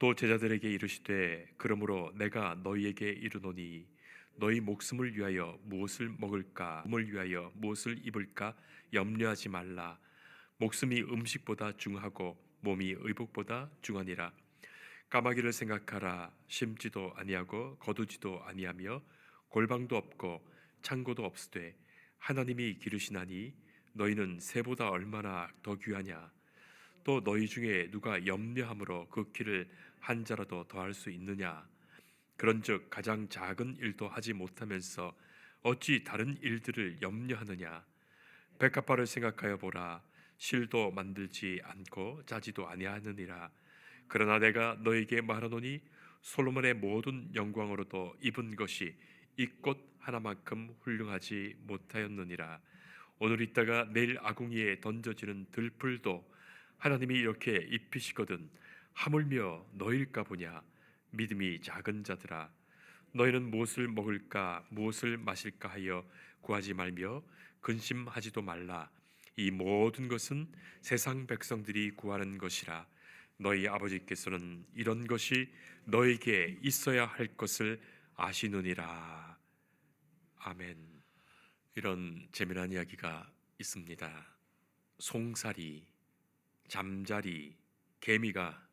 또 제자들에게 이르시되 그러므로 내가 너희에게 이르노니 너희 목숨을 위하여 무엇을 먹을까 몸을 위하여 무엇을 입을까 염려하지 말라. 목숨이 음식보다 중하고 몸이 의복보다 중하니라. 까마귀를 생각하라. 심지도 아니하고 거두지도 아니하며 골방도 없고 창고도 없으되 하나님이 기르시나니 너희는 새보다 얼마나 더 귀하냐. 또 너희 중에 누가 염려함으로 그 키를 한 자라도 더할 수 있느냐. 그런즉 가장 작은 일도 하지 못하면서 어찌 다른 일들을 염려하느냐. 백합화를 생각하여 보라. 실도 만들지 않고 짜지도 아니하느니라. 그러나 내가 너에게 말하노니 솔로몬의 모든 영광으로도 입은 것이 이 꽃 하나만큼 훌륭하지 못하였느니라. 오늘 있다가 내일 아궁이에 던져지는 들풀도 하나님이 이렇게 입히시거든 하물며 너일까 보냐. 믿음이 작은 자들아, 너희는 무엇을 먹을까 무엇을 마실까 하여 구하지 말며 근심하지도 말라. 이 모든 것은 세상 백성들이 구하는 것이라. 너희 아버지께서는 이런 것이 너에게 있어야 할 것을 아시느니라. 아멘. 이런 재미난 이야기가 있습니다. 송사리, 잠자리, 개미가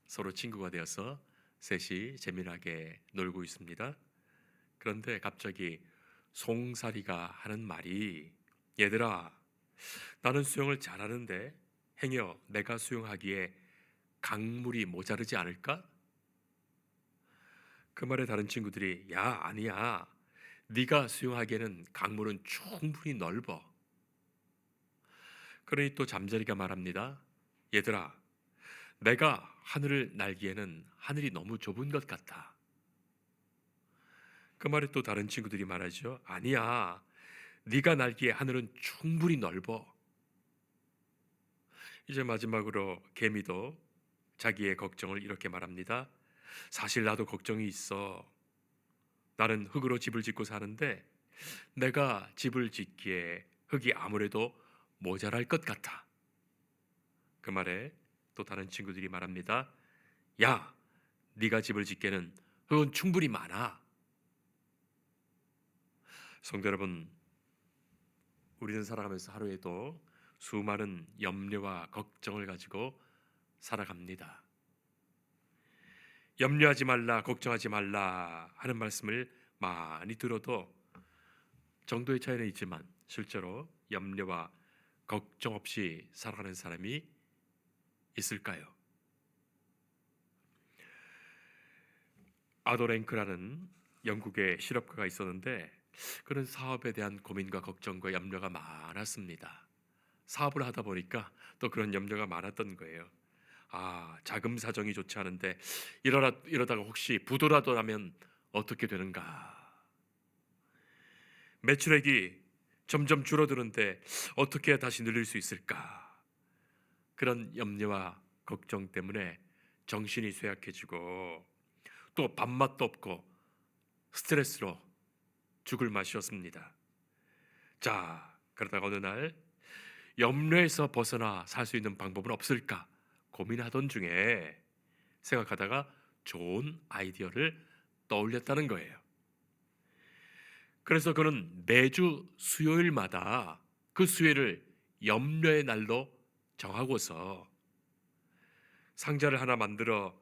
서로 친구가 되어서 셋이 재미나게 놀고 있습니다. 그런데 갑자기 송사리가 하는 말이, 얘들아, 나는 수영을 잘하는데 행여 내가 수영하기에 강물이 모자르지 않을까? 그 말에 다른 친구들이, 야, 아니야, 네가 수영하기에는 강물은 충분히 넓어. 그러니 또 잠자리가 말합니다. 얘들아, 내가 하늘을 날기에는 하늘이 너무 좁은 것 같아. 그 말에 또 다른 친구들이 말하죠. 아니야, 네가 날기에 하늘은 충분히 넓어. 이제 마지막으로 개미도 자기의 걱정을 이렇게 말합니다. 사실 나도 걱정이 있어. 나는 흙으로 집을 짓고 사는데 내가 집을 짓기에 흙이 아무래도 모자랄 것 같아. 그 말에 또 다른 친구들이 말합니다. 야, 네가 집을 짓기에는 흙은 충분히 많아. 성도 여러분, 우리는 살아가면서 하루에도 수많은 염려와 걱정을 가지고 살아갑니다. 염려하지 말라, 걱정하지 말라 하는 말씀을 많이 들어도 정도의 차이는 있지만 실제로 염려와 걱정 없이 살아가는 사람이 있을까요? 아도랭크라는 영국의 실업가가 있었는데 그는 사업에 대한 고민과 걱정과 염려가 많았습니다. 사업을 하다 보니까 또 그런 염려가 많았던 거예요. 아, 자금 사정이 좋지 않은데 이러다가 혹시 부도라도 나면 어떻게 되는가? 매출액이 점점 줄어드는데 어떻게 다시 늘릴 수 있을까? 그런 염려와 걱정 때문에 정신이 쇠약해지고 또 밥맛도 없고 스트레스로 죽을 맛이었습니다. 자, 그러다가 어느 날 염려에서 벗어나 살 수 있는 방법은 없을까 고민하던 중에 생각하다가 좋은 아이디어를 떠올렸다는 거예요. 그래서 그는 매주 수요일마다 그 수요일을 염려의 날로 정하고서 상자를 하나 만들어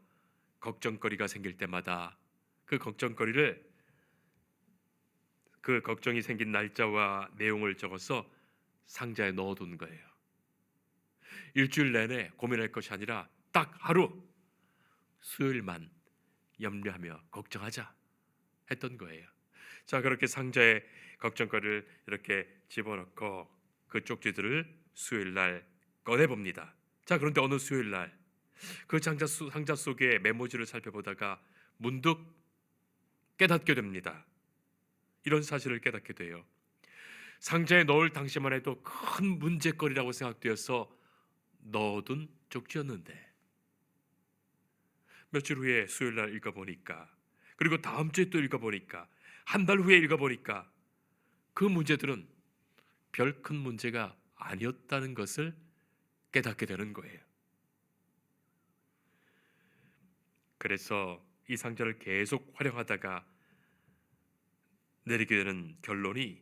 걱정거리가 생길 때마다 그 걱정거리를 그 걱정이 생긴 날짜와 내용을 적어서 상자에 넣어둔 거예요. 일주일 내내 고민할 것이 아니라 딱 하루 수요일만 염려하며 걱정하자 했던 거예요. 자, 그렇게 상자에 걱정거리를 이렇게 집어넣고 그 쪽지들을 수요일 날 꺼내 봅니다. 자, 그런데 어느 수요일 날 그 상자 속의 메모지를 살펴보다가 문득 깨닫게 됩니다. 이런 사실을 깨닫게 돼요. 상자에 넣을 당시만 해도 큰 문제거리라고 생각되어서 넣어둔 쪽지였는데 며칠 후에 수요일 날 읽어보니까, 그리고 다음 주에 또 읽어보니까, 한 달 후에 읽어보니까 그 문제들은 별 큰 문제가 아니었다는 것을 깨닫게 되는 거예요. 그래서 이 상자를 계속 활용하다가 내리게 되는 결론이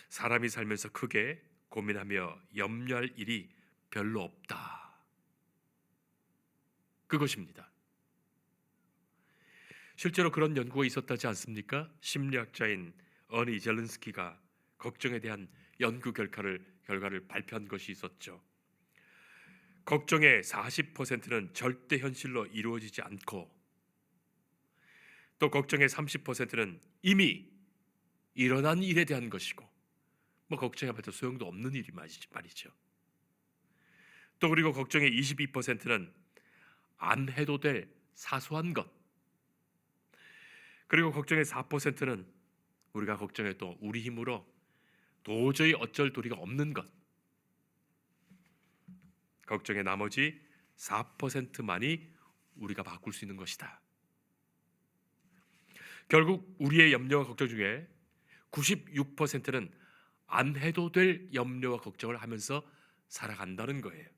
사람이 살면서 크게 고민하며 염려할 일이 별로 없다. 그것입니다. 실제로 그런 연구가 있었다지 않습니까? 심리학자인 어니 젤른스키가 걱정에 대한 연구 결과를 발표한 것이 있었죠. 걱정의 40%는 절대 현실로 이루어지지 않고 또 걱정의 30%는 이미 일어난 일에 대한 것이고 뭐 걱정해봐도 소용도 없는 일이 말이죠. 또 그리고 걱정의 22%는 안 해도 될 사소한 것, 그리고 걱정의 4%는 우리가 걱정해도 우리 힘으로 도저히 어쩔 도리가 없는 것, 걱정의 나머지 4%만이 우리가 바꿀 수 있는 것이다. 결국 우리의 염려와 걱정 중에 96%는 안 해도 될 염려와 걱정을 하면서 살아간다는 거예요.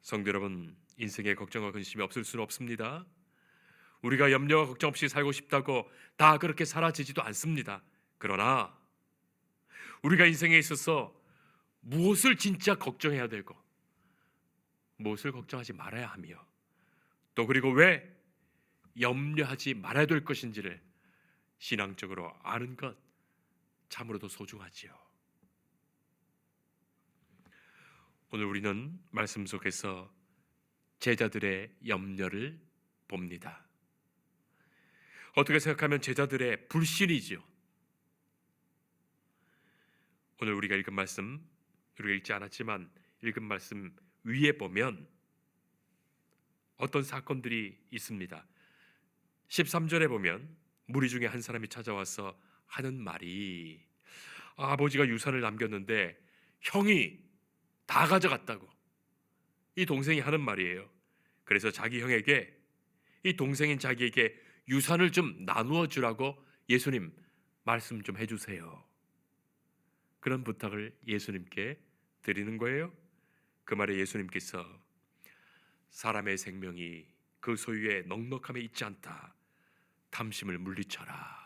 성도 여러분, 인생에 걱정과 근심이 없을 수는 없습니다. 우리가 염려와 걱정 없이 살고 싶다고 다 그렇게 사라지지도 않습니다. 그러나 우리가 인생에 있어서 무엇을 진짜 걱정해야 되고 무엇을 걱정하지 말아야 하며 또 그리고 왜 염려하지 말아야 될 것인지를 신앙적으로 아는 것 참으로도 소중하지요. 오늘 우리는 말씀 속에서 제자들의 염려를 봅니다. 어떻게 생각하면 제자들의 불신이지요. 오늘 우리가 읽은 말씀, 우리가 읽지 않았지만 읽은 말씀 위에 보면 어떤 사건들이 있습니다. 13절에 보면 무리 중에 한 사람이 찾아와서 하는 말이 아버지가 유산을 남겼는데 형이 다 가져갔다고 이 동생이 하는 말이에요. 그래서 자기 형에게 이 동생인 자기에게 유산을 좀 나누어 주라고 예수님 말씀 좀 해주세요. 그런 부탁을 예수님께 드리는 거예요. 그 말에 예수님께서 사람의 생명이 그 소유의 넉넉함에 있지 않다. 탐심을 물리쳐라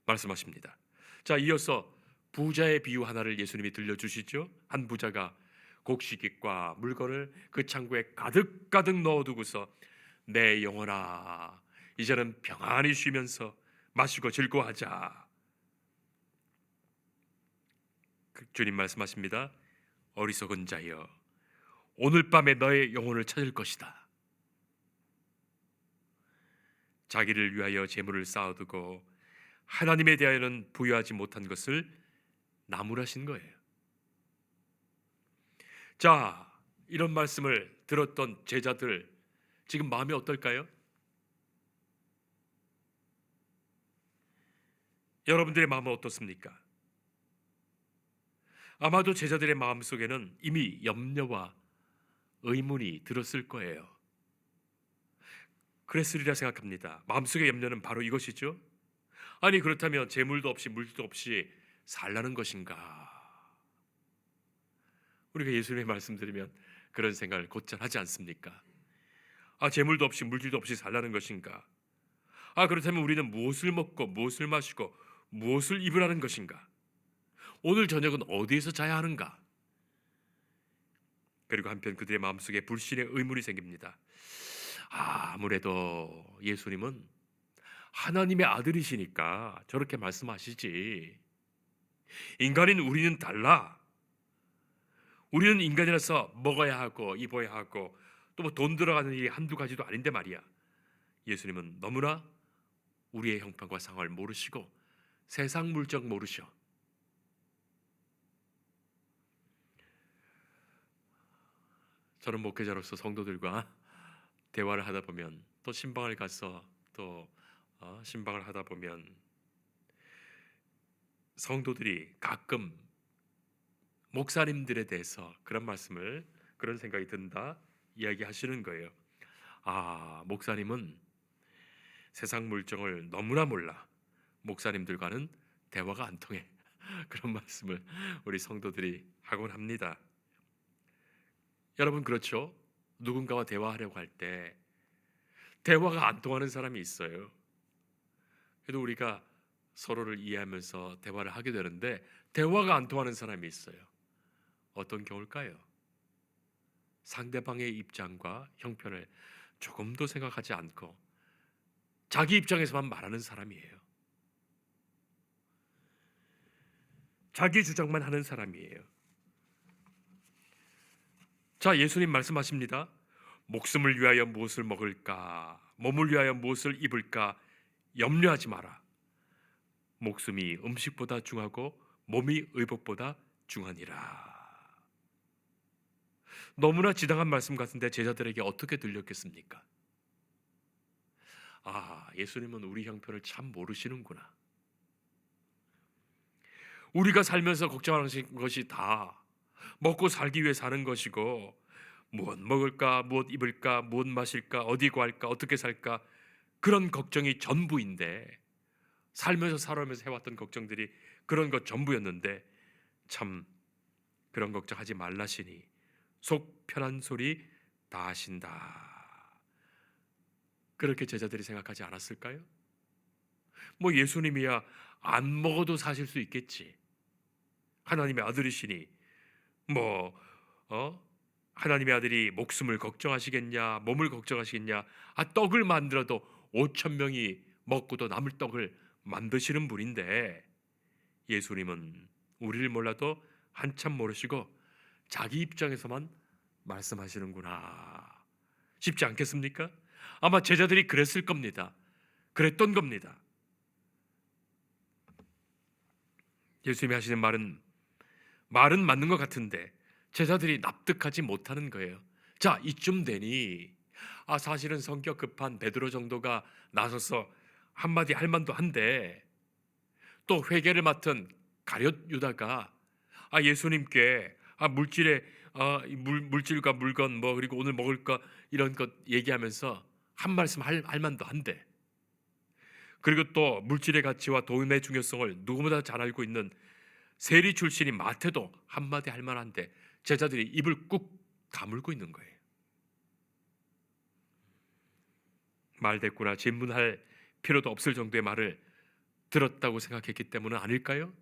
말씀하십니다. 자, 이어서 부자의 비유 하나를 예수님이 들려주시죠. 한 부자가 곡식과 물건을 그 창고에 가득가득 넣어두고서 내 영혼아 이제는 평안히 쉬면서 마시고 즐거워하자. 주님 말씀하십니다. 어리석은 자여 오늘 밤에 너의 영혼을 찾을 것이다. 자기를 위하여 재물을 쌓아두고 하나님에 대하여는 부여하지 못한 것을 나무라신 거예요. 자, 이런 말씀을 들었던 제자들 지금 마음이 어떨까요? 여러분들의 마음은 어떻습니까? 아마도 제자들의 마음속에는 이미 염려와 의문이 들었을 거예요. 그랬으리라 생각합니다. 마음속의 염려는 바로 이것이죠. 아니 그렇다면 재물도 없이 물도 없이 살라는 것인가? 우리가 예수님의 말씀 들으면 그런 생각을 곧잘 하지 않습니까? 아, 재물도 없이 물질도 없이 살라는 것인가? 아, 그렇다면 우리는 무엇을 먹고 무엇을 마시고 무엇을 입으라는 것인가? 오늘 저녁은 어디에서 자야 하는가? 그리고 한편 그들의 마음속에 불신의 의문이 생깁니다. 아무래도 예수님은 하나님의 아들이시니까 저렇게 말씀하시지. 인간인 우리는 달라. 우리는 인간이라서 먹어야 하고 입어야 하고 또 뭐 돈 들어가는 일이 한두 가지도 아닌데 말이야. 예수님은 너무나 우리의 형편과 상황을 모르시고 세상 물정 모르셔. 저는 목회자로서 성도들과 대화를 하다 보면 또 신방을 가서 또 신방을 하다 보면 성도들이 가끔 목사님들에 대해서 그런 말씀을 그런 생각이 든다 이야기하시는 거예요. 아, 목사님은 세상 물정을 너무나 몰라. 목사님들과는 대화가 안 통해. 그런 말씀을 우리 성도들이 하곤 합니다. 여러분 그렇죠? 누군가와 대화하려고 할 때 대화가 안 통하는 사람이 있어요. 그래도 우리가 서로를 이해하면서 대화를 하게 되는데 대화가 안 통하는 사람이 있어요. 어떤 경우일까요? 상대방의 입장과 형편을 조금도 생각하지 않고 자기 입장에서만 말하는 사람이에요. 자기 주장만 하는 사람이에요. 자, 예수님 말씀하십니다. 목숨을 위하여 무엇을 먹을까? 몸을 위하여 무엇을 입을까? 염려하지 마라. 목숨이 음식보다 중하고 몸이 의복보다 중하니라. 너무나 지당한 말씀 같은데 제자들에게 어떻게 들렸겠습니까? 아, 예수님은 우리 형편을 참 모르시는구나. 우리가 살면서 걱정하는 것이 다 먹고 살기 위해 사는 것이고, 무엇 먹을까, 무엇 입을까, 무엇 마실까, 어디 갈까, 어떻게 살까, 그런 걱정이 전부인데, 살면서 살아오면서 해왔던 걱정들이 그런 것 전부였는데, 참 그런 걱정하지 말라시니 속 편한 소리 다 하신다. 그렇게 제자들이 생각하지 않았을까요? 뭐 예수님이야 안 먹어도 사실 수 있겠지. 하나님의 아들이시니 뭐 하나님의 아들이 목숨을 걱정하시겠냐, 몸을 걱정하시겠냐. 아, 떡을 만들어도 5천 명이 먹고도 남을 떡을 만드시는 분인데 예수님은 우리를 몰라도 한참 모르시고 자기 입장에서만 말씀하시는구나. 쉽지 않겠습니까? 아마 제자들이 그랬을 겁니다. 그랬던 겁니다. 예수님이 하시는 말은 맞는 것 같은데 제자들이 납득하지 못하는 거예요. 자, 이쯤 되니 사실은 성격 급한 베드로 정도가 나서서 한마디 할 만도 한데 또 회개를 맡은 가룟 유다가 예수님께 물질의 물질과 물건 뭐 그리고 오늘 먹을 거 이런 것 얘기하면서 한 말씀 할 만도 한데 그리고 또 물질의 가치와 돈의 중요성을 누구보다 잘 알고 있는 세리 출신인 마태도 한마디 할 만한데 제자들이 입을 꾹 다물고 있는 거예요. 말대꾸나 질문할 필요도 없을 정도의 말을 들었다고 생각했기 때문은 아닐까요?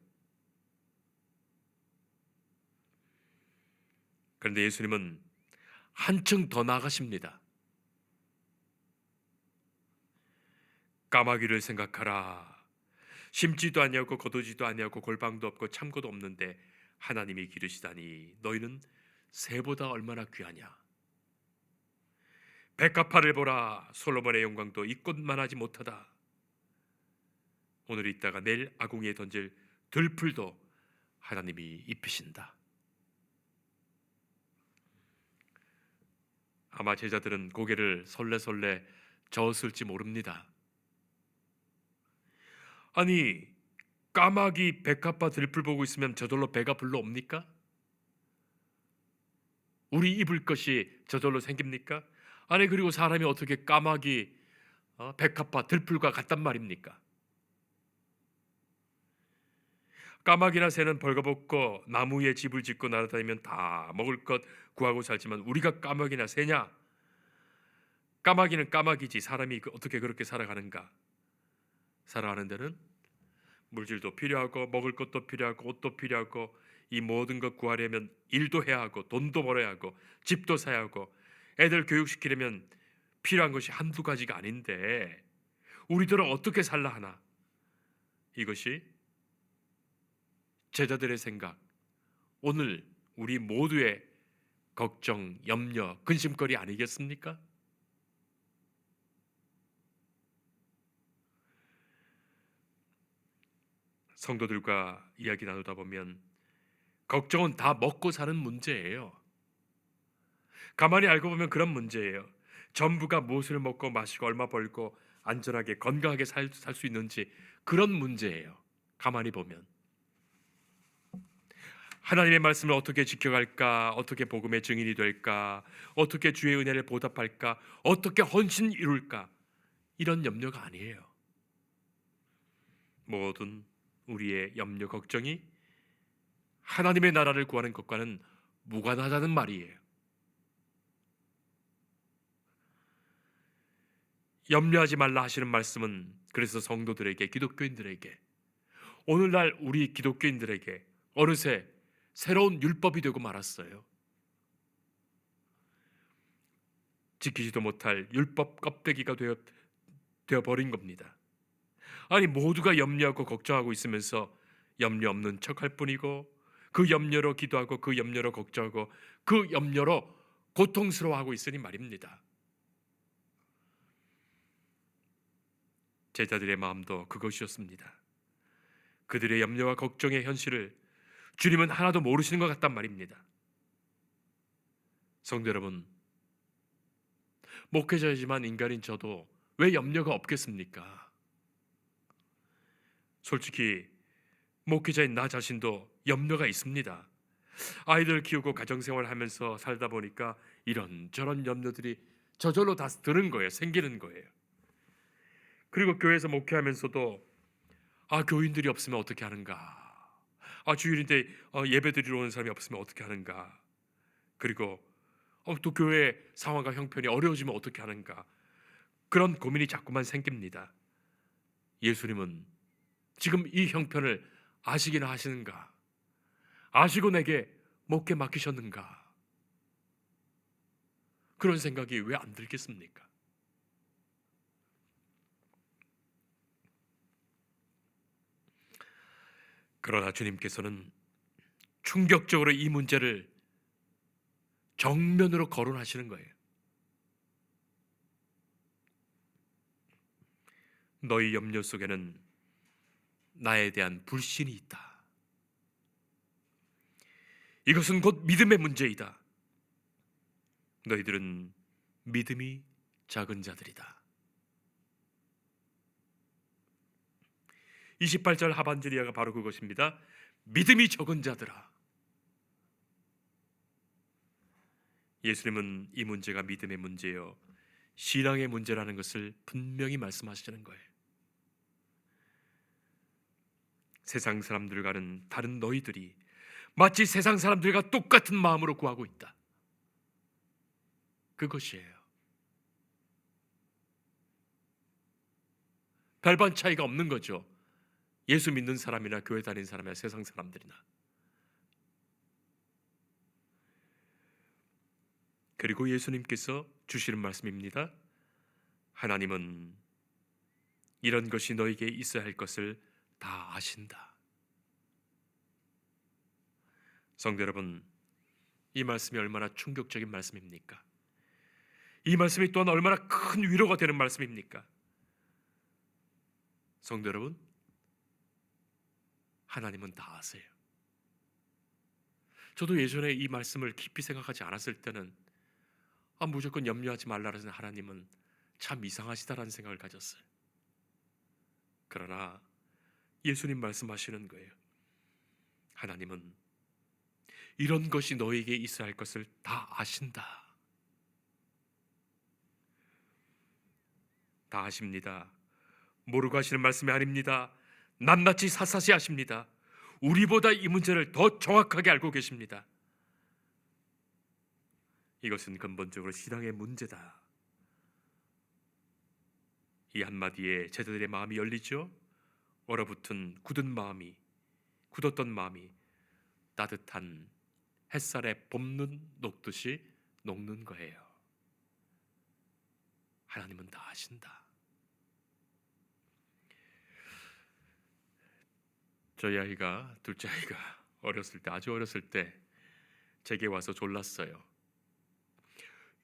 그런데 예수님은 한층 더 나아가십니다. 까마귀를 생각하라. 심지도 아니하고 거두지도 아니하고 골방도 없고 창고도 없는데 하나님이 기르시다니 너희는 새보다 얼마나 귀하냐. 백합화를 보라. 솔로몬의 영광도 이 꽃만하지 못하다. 오늘 있다가 내일 아궁이에 던질 들풀도 하나님이 입히신다. 아마 제자들은 고개를 설레설레 저었을지 모릅니다. 아니, 까마귀 백합화 들풀 보고 있으면 저절로 배가 불러 옵니까? 우리 입을 것이 저절로 생깁니까? 아니, 그리고 사람이 어떻게 까마귀 백합화 들풀과 같단 말입니까? 까마귀나 새는 벌거벗고 나무 위에 집을 짓고 날아다니면 다 먹을 것 구하고 살지만 우리가 까마귀나 새냐? 까마귀는 까마귀지 사람이 어떻게 그렇게 살아가는가? 살아가는 데는 물질도 필요하고 먹을 것도 필요하고 옷도 필요하고 이 모든 것 구하려면 일도 해야 하고 돈도 벌어야 하고 집도 사야 하고 애들 교육시키려면 필요한 것이 한두 가지가 아닌데 우리들은 어떻게 살라 하나? 이것이 제자들의 생각, 오늘 우리 모두의 걱정, 염려, 근심거리 아니겠습니까? 성도들과 이야기 나누다 보면 걱정은 다 먹고 사는 문제예요. 가만히 알고 보면 그런 문제예요. 전부가 무엇을 먹고 마시고 얼마 벌고 안전하게 건강하게 살 수 있는지 그런 문제예요. 가만히 보면 하나님의 말씀을 어떻게 지켜갈까, 어떻게 복음의 증인이 될까, 어떻게 주의 은혜를 보답할까, 어떻게 헌신 이룰까 이런 염려가 아니에요. 모든 우리의 염려 걱정이 하나님의 나라를 구하는 것과는 무관하다는 말이에요. 염려하지 말라 하시는 말씀은 그래서 성도들에게, 기독교인들에게, 오늘날 우리 기독교인들에게 어느새 새로운 율법이 되고 말았어요. 지키지도 못할 율법 껍데기가 되어버린 겁니다. 아니, 모두가 염려하고 걱정하고 있으면서 염려 없는 척할 뿐이고, 그 염려로 기도하고 그 염려로 걱정하고 그 염려로 고통스러워하고 있으니 말입니다. 제자들의 마음도 그것이었습니다. 그들의 염려와 걱정의 현실을 주님은 하나도 모르시는 것 같단 말입니다. 성도 여러분, 목회자이지만 인간인 저도 왜 염려가 없겠습니까? 솔직히 목회자인 나 자신도 염려가 있습니다. 아이들 키우고 가정생활 하면서 살다 보니까 이런저런 염려들이 저절로 다 드는 거예요. 생기는 거예요. 그리고 교회에서 목회하면서도 교인들이 없으면 어떻게 하는가, 주일인데 예배 드리러 오는 사람이 없으면 어떻게 하는가, 그리고 또 교회 상황과 형편이 어려워지면 어떻게 하는가, 그런 고민이 자꾸만 생깁니다. 예수님은 지금 이 형편을 아시기나 하시는가? 아시고 내게 목회 맡기셨는가? 그런 생각이 왜 안 들겠습니까? 그러나 주님께서는 충격적으로 이 문제를 정면으로 거론하시는 거예요. 너희 염려 속에는 나에 대한 불신이 있다. 이것은 곧 믿음의 문제이다. 너희들은 믿음이 작은 자들이다. 28절 하반절이야가 바로 그것입니다. 믿음이 적은 자들아. 예수님은 이 문제가 믿음의 문제요, 신앙의 문제라는 것을 분명히 말씀하시는 거예요. 세상 사람들과는 다른 너희들이 마치 세상 사람들과 똑같은 마음으로 구하고 있다. 그것이에요. 별반 차이가 없는 거죠. 예수 믿는 사람이나 교회 다니는 사람이나 세상 사람들이나. 그리고 예수님께서 주시는 말씀입니다. 하나님은 이런 것이 너에게 있어야 할 것을 다 아신다. 성도 여러분, 이 말씀이 얼마나 충격적인 말씀입니까? 이 말씀이 또한 얼마나 큰 위로가 되는 말씀입니까? 성도 여러분, 하나님은 다 아세요. 저도 예전에 이 말씀을 깊이 생각하지 않았을 때는 무조건 염려하지 말라는 하나님은 참 이상하시다라는 생각을 가졌어요. 그러나 예수님 말씀하시는 거예요. 하나님은 이런 것이 너에게 있어야 할 것을 다 아신다. 다 아십니다. 모르고 하시는 말씀이 아닙니다. 낱낱이 사사시 아십니다. 우리보다 이 문제를 더 정확하게 알고 계십니다. 이것은 근본적으로 신앙의 문제다. 이 한마디에 제자들의 마음이 열리죠. 얼어붙은 굳었던 마음이 따뜻한 햇살에 봄눈 녹듯이 녹는 거예요. 하나님은 다 아신다. 저희 아이가, 둘째 아이가 아주 어렸을 때 제게 와서 졸랐어요.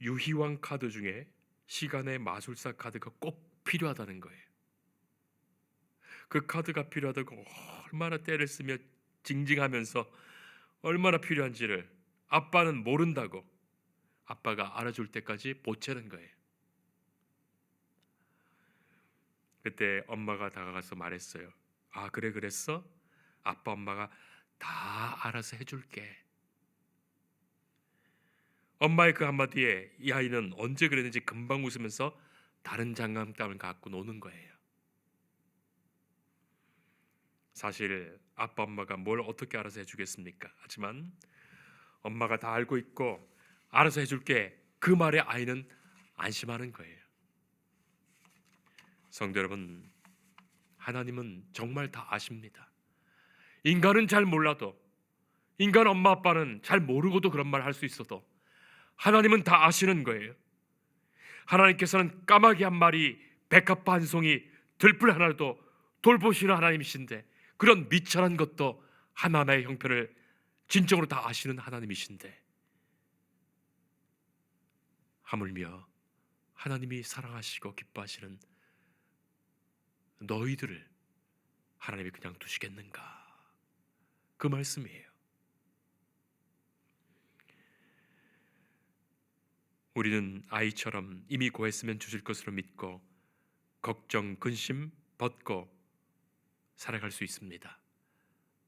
유희왕 카드 중에 시간의 마술사 카드가 꼭 필요하다는 거예요. 그 카드가 필요하다고 얼마나 때를 쓰며 징징하면서 얼마나 필요한지를 아빠는 모른다고 아빠가 알아줄 때까지 보채는 거예요. 그때 엄마가 다가가서 말했어요. 그래 그랬어? 아빠 엄마가 다 알아서 해줄게. 엄마의 그 한마디에 이 아이는 언제 그랬는지 금방 웃으면서 다른 장난감을 갖고 노는 거예요. 사실 아빠 엄마가 뭘 어떻게 알아서 해주겠습니까? 하지만 엄마가 다 알고 있고 알아서 해줄게, 그 말에 아이는 안심하는 거예요. 성도 여러분, 하나님은 정말 다 아십니다. 인간은 잘 몰라도, 인간 엄마 아빠는 잘 모르고도 그런 말 할 수 있어도 하나님은 다 아시는 거예요. 하나님께서는 까마귀 한 마리, 백합화 한 송이, 들불 하나도 돌보시는 하나님이신데, 그런 미천한 것도 하나님의 형편을 진정으로 다 아시는 하나님이신데, 하물며 하나님이 사랑하시고 기뻐하시는 너희들을 하나님이 그냥 두시겠는가? 그 말씀이에요. 우리는 아이처럼 이미 구했으면 주실 것으로 믿고 걱정, 근심 벗고 살아갈 수 있습니다.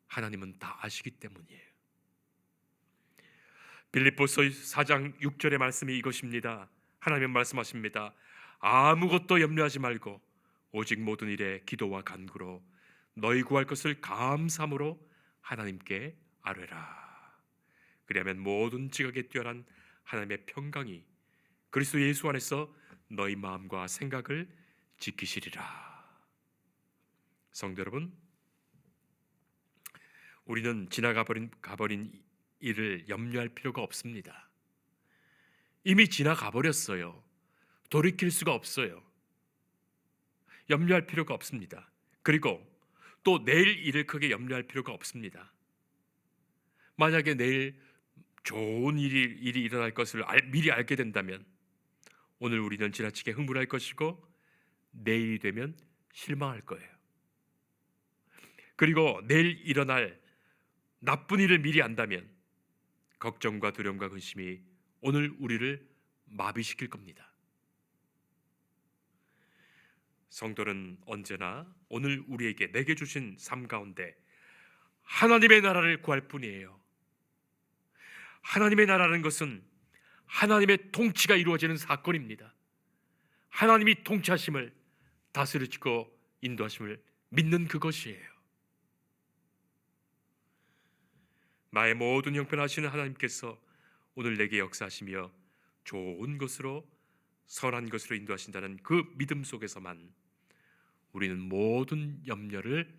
하나님은 다 아시기 때문이에요. 빌립보서 4장 6절의 말씀이 이것입니다. 하나님은 말씀하십니다. 아무것도 염려하지 말고 오직 모든 일에 기도와 간구로 너희 구할 것을 감사함으로 하나님께 아뢰라. 그리하면 모든 지각에 뛰어난 하나님의 평강이 그리스도 예수 안에서 너희 마음과 생각을 지키시리라. 성도 여러분, 우리는 가버린 일을 염려할 필요가 없습니다. 이미 지나가 버렸어요. 돌이킬 수가 없어요. 염려할 필요가 없습니다. 그리고 또 내일 일을 크게 염려할 필요가 없습니다. 만약에 내일 좋은 일이 일어날 것을 미리 알게 된다면 오늘 우리는 지나치게 흥분할 것이고 내일이 되면 실망할 거예요. 그리고 내일 일어날 나쁜 일을 미리 안다면 걱정과 두려움과 근심이 오늘 우리를 마비시킬 겁니다. 성도는 언제나 오늘 우리에게 내게 주신 삶 가운데 하나님의 나라를 구할 뿐이에요. 하나님의 나라는 것은 하나님의 통치가 이루어지는 사건입니다. 하나님이 통치하심을, 다스리시고 인도하심을 믿는 그것이에요. 나의 모든 형편 아시는 하나님께서 오늘 내게 역사하시며 좋은 것으로, 선한 것으로 인도하신다는 그 믿음 속에서만 우리는 모든 염려를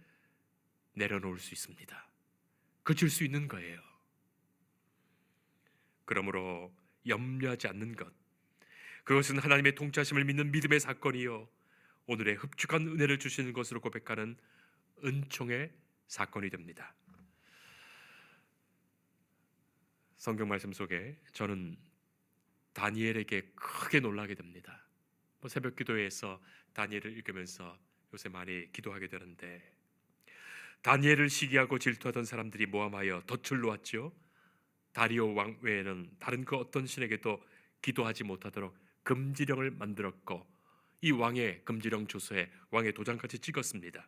내려놓을 수 있습니다. 그칠 수 있는 거예요. 그러므로 염려하지 않는 것, 그것은 하나님의 통치하심을 믿는 믿음의 사건이요 오늘의 흡축한 은혜를 주시는 것으로 고백하는 은총의 사건이 됩니다. 성경 말씀 속에 저는 다니엘에게 크게 놀라게 됩니다. 새벽 기도회에서 다니엘을 읽으면서 요새 많이 기도하게 되는데, 다니엘을 시기하고 질투하던 사람들이 모함하여 덫을 놓았지요. 다리오 왕 외에는 다른 그 어떤 신에게도 기도하지 못하도록 금지령을 만들었고, 이 왕의 금지령 조서에 왕의 도장까지 찍었습니다.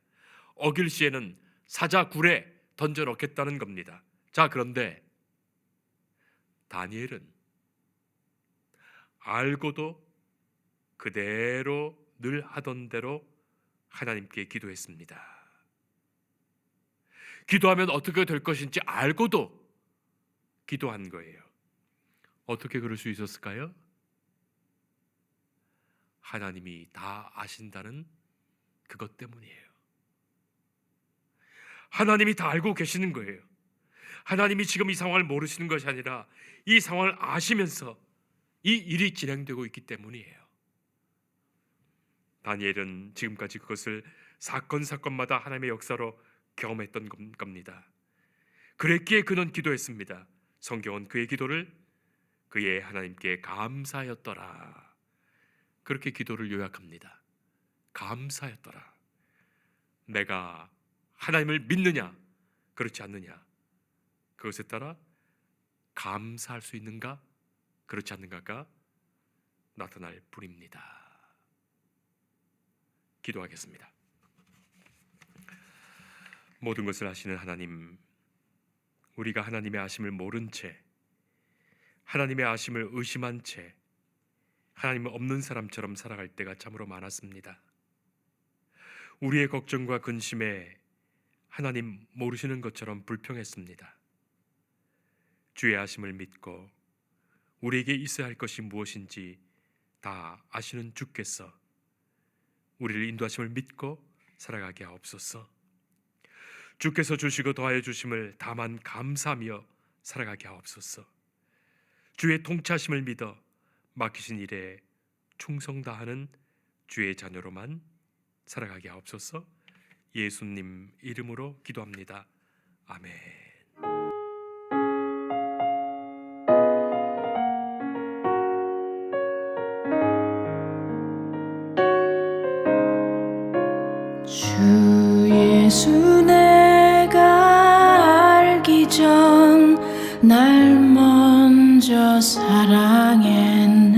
어길 시에는 사자 굴에 던져 넣겠다는 겁니다. 자, 그런데 다니엘은 알고도 그대로 늘 하던 대로 하나님께 기도했습니다. 기도하면 어떻게 될 것인지 알고도 기도한 거예요. 어떻게 그럴 수 있었을까요? 하나님이 다 아신다는 그것 때문이에요. 하나님이 다 알고 계시는 거예요. 하나님이 지금 이 상황을 모르시는 것이 아니라 이 상황을 아시면서 이 일이 진행되고 있기 때문이에요. 다니엘은 지금까지 그것을 사건마다 하나님의 역사로 경험했던 겁니다. 그랬기에 그는 기도했습니다. 성경은 그의 기도를 그의 하나님께 감사하였더라, 그렇게 기도를 요약합니다. 감사하였더라. 내가 하나님을 믿느냐 그렇지 않느냐, 그것에 따라 감사할 수 있는가 그렇지 않는가가 나타날 뿐입니다. 기도하겠습니다. 모든 것을 아시는 하나님, 우리가 하나님의 아심을 모른 채, 하나님의 아심을 의심한 채 하나님 없는 사람처럼 살아갈 때가 참으로 많았습니다. 우리의 걱정과 근심에 하나님 모르시는 것처럼 불평했습니다. 주의 아심을 믿고 우리에게 있어야 할 것이 무엇인지 다 아시는 주께서 우리를 인도하심을 믿고 살아가게 하옵소서. 주께서 주시고 더하여 주심을 다만 감사하며 살아가게 하옵소서. 주의 통치하심을 믿어 맡기신 일에 충성 다하는 주의 자녀로만 살아가게 하옵소서. 예수님 이름으로 기도합니다. 아멘. 주 예수 내가 알기 전 날 먼저 사랑했네.